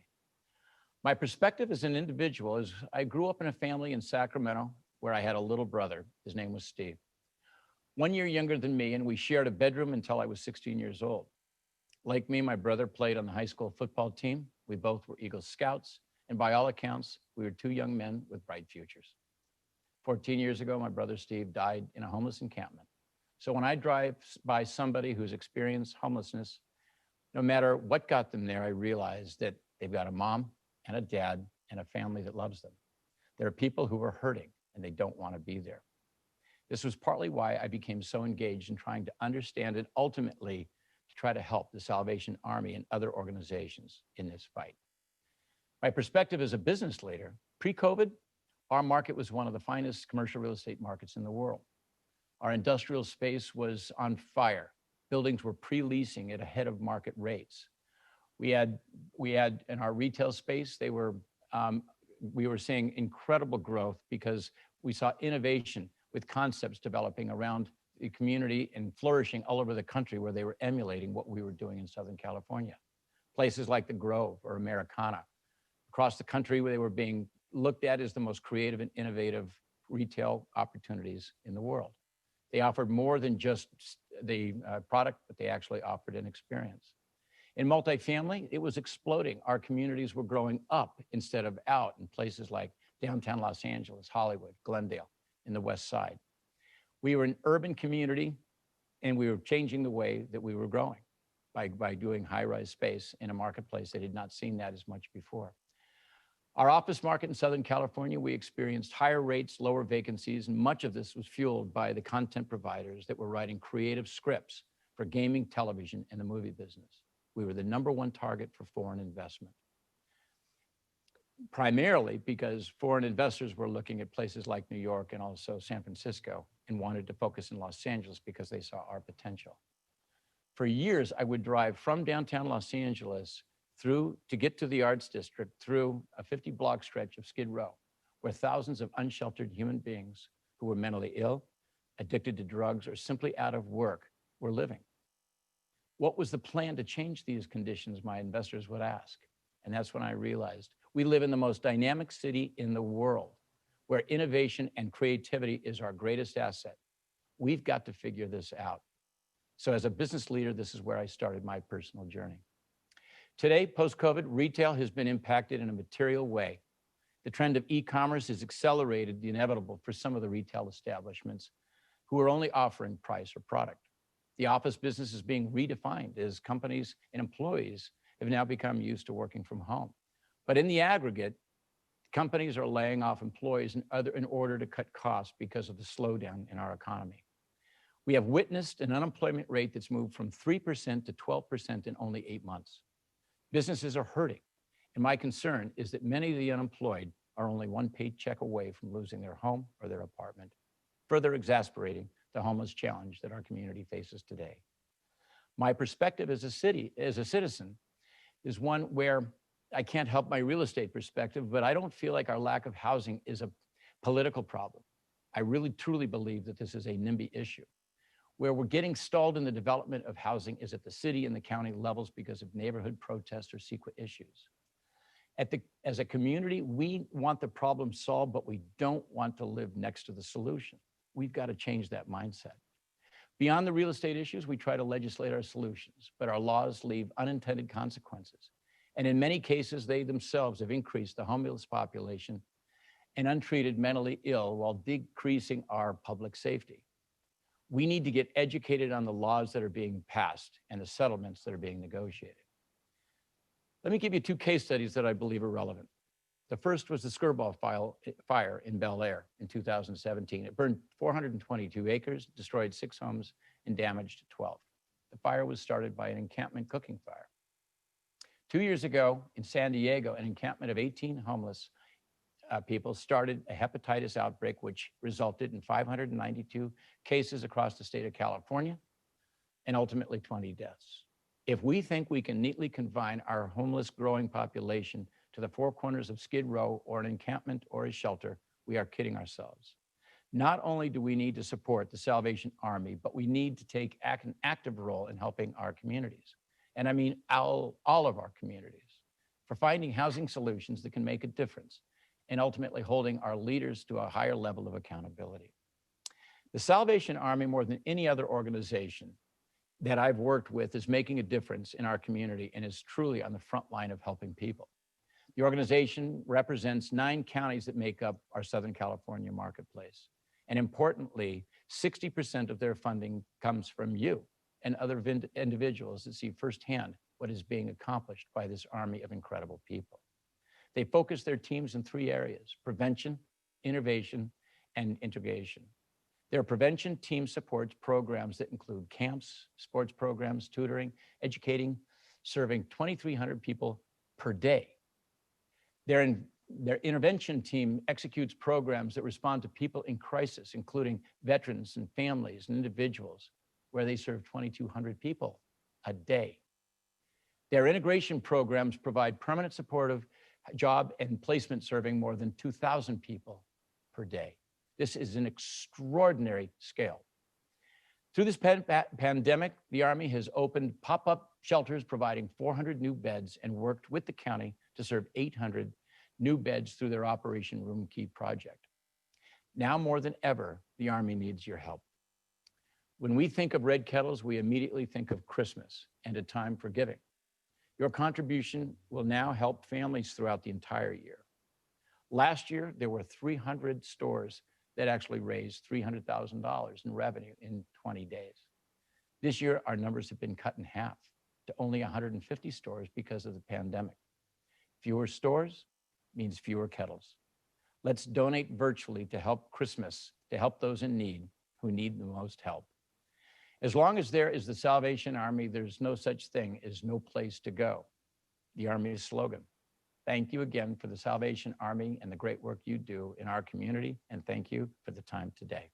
My perspective as an individual is I grew up in a family in Sacramento where I had a little brother. His name was Steve. 1 year younger than me, and we shared a bedroom until I was 16 years old. Like me, my brother played on the high school football team. We both were Eagle Scouts, and by all accounts, we were two young men with bright futures. 14 years ago, my brother Steve died in a homeless encampment. So when I drive by somebody who's experienced homelessness, no matter what got them there, I realize that they've got a mom and a dad and a family that loves them. There are people who are hurting and they don't want to be there. This was partly why I became so engaged in trying to understand and ultimately to try to help the Salvation Army and other organizations in this fight. My perspective as a business leader, pre-COVID, our market was one of the finest commercial real estate markets in the world. Our industrial space was on fire. Buildings were pre-leasing at ahead of market rates. We had in our retail space, we were seeing incredible growth because we saw innovation with concepts developing around the community and flourishing all over the country where they were emulating what we were doing in Southern California. Places like the Grove or Americana. Across the country where they were being looked at as the most creative and innovative retail opportunities in the world. They offered more than just the product, but they actually offered an experience. In multifamily, it was exploding. Our communities were growing up instead of out in places like downtown Los Angeles, Hollywood, Glendale, in the West Side. We were an urban community, and we were changing the way that we were growing by doing high-rise space in a marketplace that had not seen that as much before. Our office market in Southern California, we experienced higher rates, lower vacancies, and much of this was fueled by the content providers that were writing creative scripts for gaming, television, and the movie business. We were the #1 target for foreign investment. Primarily because foreign investors were looking at places like New York and also San Francisco and wanted to focus in Los Angeles because they saw our potential. For years, I would drive from downtown Los Angeles to get to the Arts District through a 50-block stretch of Skid Row, where thousands of unsheltered human beings who were mentally ill, addicted to drugs, or simply out of work were living. What was the plan to change these conditions, my investors would ask. And that's when I realized we live in the most dynamic city in the world, where innovation and creativity is our greatest asset. We've got to figure this out. So as a business leader, this is where I started my personal journey. Today, post-COVID, retail has been impacted in a material way. The trend of e-commerce has accelerated the inevitable for some of the retail establishments who are only offering price or product. The office business is being redefined as companies and employees have now become used to working from home. But in the aggregate, companies are laying off employees in order to cut costs because of the slowdown in our economy. We have witnessed an unemployment rate that's moved from 3% to 12% in only 8 months. Businesses are hurting, and my concern is that many of the unemployed are only one paycheck away from losing their home or their apartment, further exasperating the homeless challenge that our community faces today. My perspective as a citizen is one where I can't help my real estate perspective, but I don't feel like our lack of housing is a political problem. I really, truly believe that this is a NIMBY issue. Where we're getting stalled in the development of housing is at the city and the county levels because of neighborhood protests or secret issues. As a community, we want the problem solved, but we don't want to live next to the solution. We've got to change that mindset. Beyond the real estate issues, we try to legislate our solutions, but our laws leave unintended consequences. And in many cases, they themselves have increased the homeless population and untreated mentally ill while decreasing our public safety. We need to get educated on the laws that are being passed and the settlements that are being negotiated. Let me give you 2 case studies that I believe are relevant. The first was the Skirball fire in Bel Air in 2017. It burned 422 acres, destroyed 6 homes, and damaged 12. The fire was started by an encampment cooking fire. 2 years ago in San Diego, an encampment of 18 homeless people started a hepatitis outbreak, which resulted in 592 cases across the state of California and ultimately 20 deaths. If we think we can neatly confine our homeless growing population to the 4 corners of Skid Row or an encampment or a shelter, we are kidding ourselves. Not only do we need to support the Salvation Army, but we need to take an active role in helping our communities. And I mean all of our communities. for finding housing solutions that can make a difference, and ultimately holding our leaders to a higher level of accountability. The Salvation Army, more than any other organization that I've worked with, is making a difference in our community and is truly on the front line of helping people. The organization represents 9 counties that make up our Southern California marketplace. And importantly, 60% of their funding comes from you and other individuals that see firsthand what is being accomplished by this army of incredible people. They focus their teams in 3 areas: prevention, innovation, and integration. Their prevention team supports programs that include camps, sports programs, tutoring, educating, serving 2,300 people per day. Their intervention team executes programs that respond to people in crisis, including veterans and families and individuals, where they serve 2,200 people a day. Their integration programs provide permanent supportive job and placement, serving more than 2,000 people per day. This is an extraordinary scale. Through this pandemic, the Army has opened pop-up shelters providing 400 new beds and worked with the county to serve 800 new beds through their Operation Room Key project. Now more than ever, the Army needs your help. When we think of red kettles, we immediately think of Christmas and a time for giving. Your contribution will now help families throughout the entire year. Last year, there were 300 stores that actually raised $300,000 in revenue in 20 days. This year, our numbers have been cut in half to only 150 stores because of the pandemic. Fewer stores means fewer kettles. Let's donate virtually to help Christmas, to help those in need who need the most help. As long as there is the Salvation Army, there's no such thing as no place to go. The Army's slogan. Thank you again for the Salvation Army and the great work you do in our community, and thank you for the time today.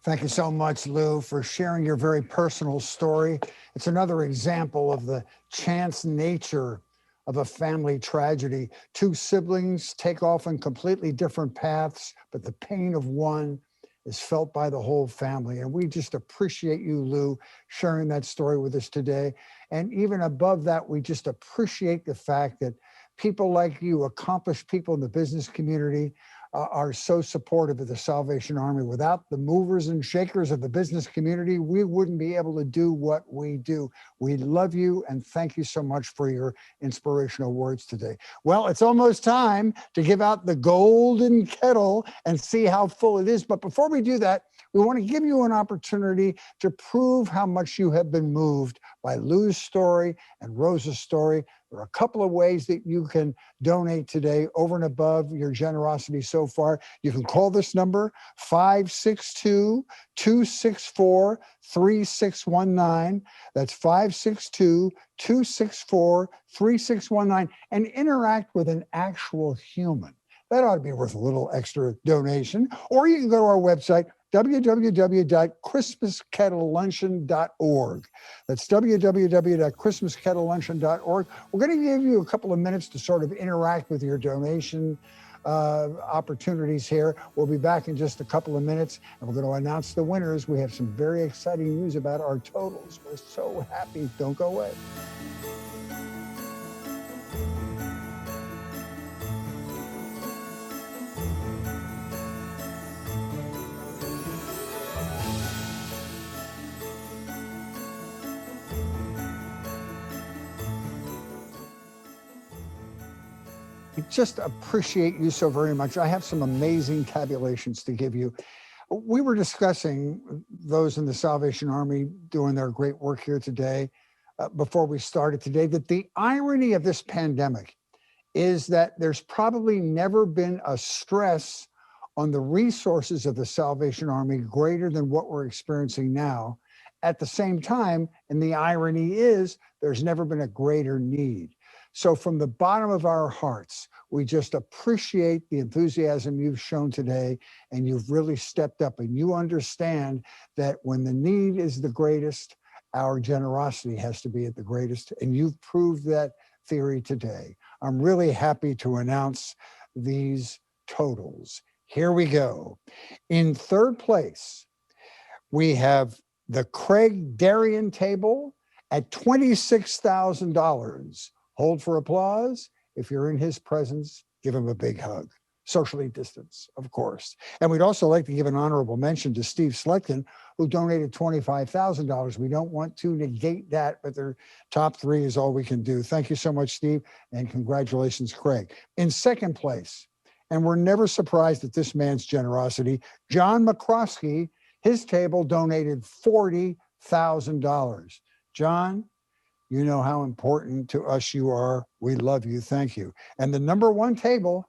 Thank you so much, Lou, for sharing your very personal story. It's another example of the chance nature of a family tragedy. 2 siblings take off on completely different paths, but the pain of one is felt by the whole family. And we just appreciate you, Lou, sharing that story with us today. And even above that, we just appreciate the fact that people like you, accomplished people in the business community, are so supportive of the Salvation Army. Without the movers and shakers of the business community, we wouldn't be able to do what we do. We love you and thank you so much for your inspirational words today. Well, it's almost time to give out the golden kettle and see how full it is. But before we do that, we want to give you an opportunity to prove how much you have been moved by Lou's story and Rosa's story. There are a couple of ways that you can donate today over and above your generosity so far. You can call this number, 562-264-3619. That's 562-264-3619, and interact with an actual human. That ought to be worth a little extra donation. Or you can go to our website, www.christmaskettleluncheon.org. That's www.christmaskettleluncheon.org. We're going to give you a couple of minutes to sort of interact with your donation opportunities here. We'll be back in just a couple of minutes, and we're going to announce the winners. We have some very exciting news about our totals. We're so happy. Don't go away. Just appreciate you so very much. I have some amazing tabulations to give you. We were discussing those in the Salvation Army doing their great work here today, before we started today, that the irony of this pandemic is that there's probably never been a stress on the resources of the Salvation Army greater than what we're experiencing now. At the same time, and the irony is, there's never been a greater need. So from the bottom of our hearts, we just appreciate the enthusiasm you've shown today, and you've really stepped up, and you understand that when the need is the greatest, our generosity has to be at the greatest, and you've proved that theory today. I'm really happy to announce these totals. Here we go. In third place, we have the Craig Darien table at $26,000. Hold for applause. If you're in his presence, give him a big hug. Socially distanced, of course. And we'd also like to give an honorable mention to Steve Sletkin, who donated $25,000. We don't want to negate that, but their top three is all we can do. Thank you so much, Steve, and congratulations, Craig. In second place, and we're never surprised at this man's generosity, John McCroskey, his table donated $40,000. John, you know how important to us you are. We love you. Thank you. And the number one table,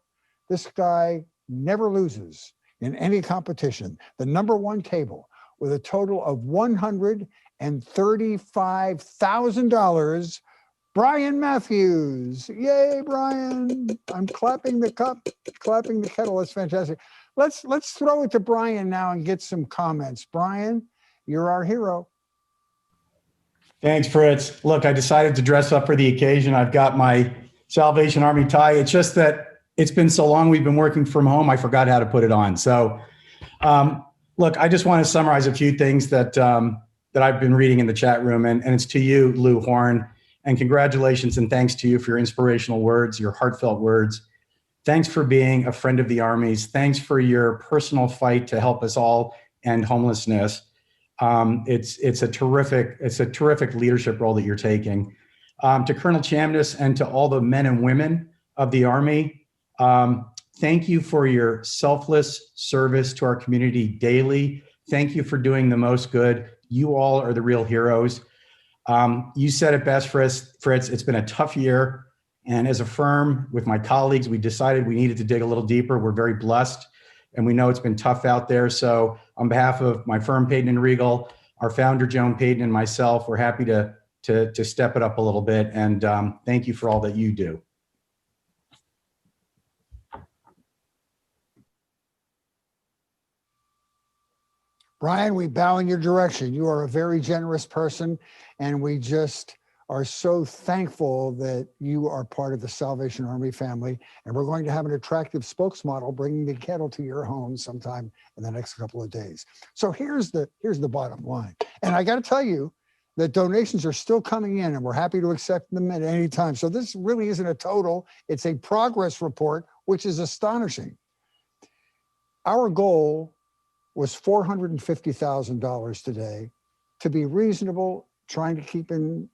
this guy never loses in any competition. The number one table with a total of $135,000, Brian Matthews. Yay, Brian. I'm clapping the cup, clapping the kettle. That's fantastic. Let's throw it to Brian now and get some comments. Brian, you're our hero. Thanks, Fritz. Look, I decided to dress up for the occasion. I've got my Salvation Army tie. It's just that it's been so long we've been working from home, I forgot how to put it on. So, look, I just want to summarize a few things that I've been reading in the chat room, and it's to you, Lou Horne, and congratulations and thanks to you for your inspirational words, your heartfelt words. Thanks for being a friend of the Army's. Thanks for your personal fight to help us all end homelessness. It's a terrific leadership role that you're taking. To Colonel Chamness and to all the men and women of the Army, thank you for your selfless service to our community daily. Thank you for doing the most good. You all are the real heroes. You said it best, Fritz. It's been a tough year. And as a firm with my colleagues, we decided we needed to dig a little deeper. We're very blessed. And we know it's been tough out there. So on behalf of my firm, Payton and Regal, our founder, Joan Payton, and myself, we're happy to step it up a little bit. And thank you for all that you do. Brian, we bow in your direction. You are a very generous person, and we just are so thankful that you are part of the Salvation Army family. And we're going to have an attractive spokesmodel bringing the kettle to your home sometime in the next couple of days. So here's the bottom line. And I got to tell you that donations are still coming in, and we're happy to accept them at any time. So this really isn't a total, it's a progress report, which is astonishing. Our goal was $450,000 today. To be reasonable, trying to keep in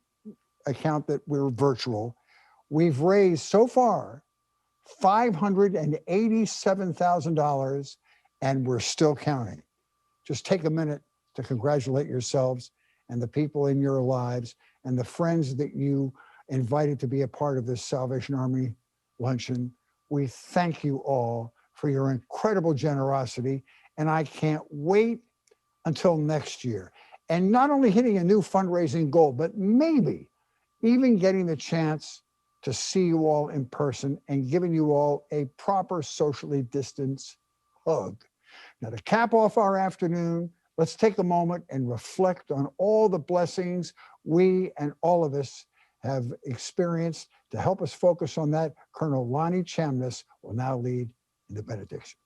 account that we're virtual, we've raised so far $587,000, and we're still counting. Just take a minute to congratulate yourselves and the people in your lives and the friends that you invited to be a part of this Salvation Army luncheon. We thank you all for your incredible generosity, and I can't wait until next year. And not only hitting a new fundraising goal, but maybe even getting the chance to see you all in person and giving you all a proper socially distanced hug. Now, to cap off our afternoon, let's take a moment and reflect on all the blessings we and all of us have experienced. To help us focus on that, Colonel Lonnie Chamness will now lead in the benediction.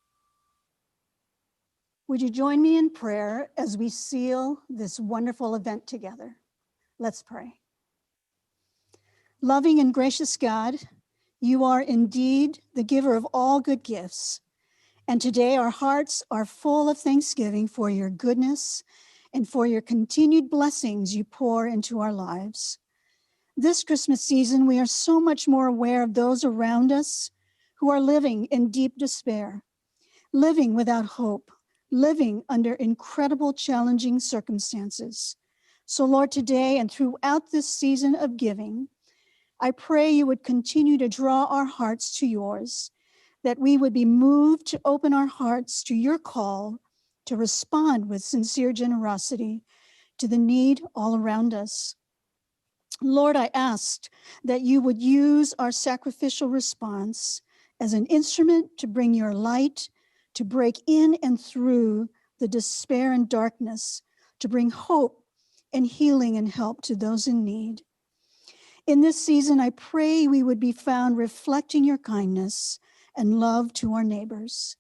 Would you join me in prayer as we seal this wonderful event together? Let's pray. Loving and gracious God, you are indeed the giver of all good gifts. And today our hearts are full of thanksgiving for your goodness and for your continued blessings you pour into our lives. This Christmas season, we are so much more aware of those around us who are living in deep despair, living without hope, living under incredible challenging circumstances. So Lord, today and throughout this season of giving, I pray you would continue to draw our hearts to yours, that we would be moved to open our hearts to your call to respond with sincere generosity to the need all around us. Lord, I asked that you would use our sacrificial response as an instrument to bring your light, to break in and through the despair and darkness, to bring hope and healing and help to those in need. In this season, I pray we would be found reflecting your kindness and love to our neighbors.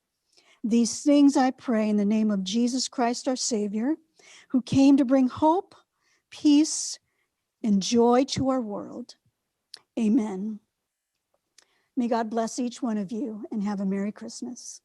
These things I pray in the name of Jesus Christ, our Savior, who came to bring hope, peace, and joy to our world. Amen. May God bless each one of you and have a Merry Christmas.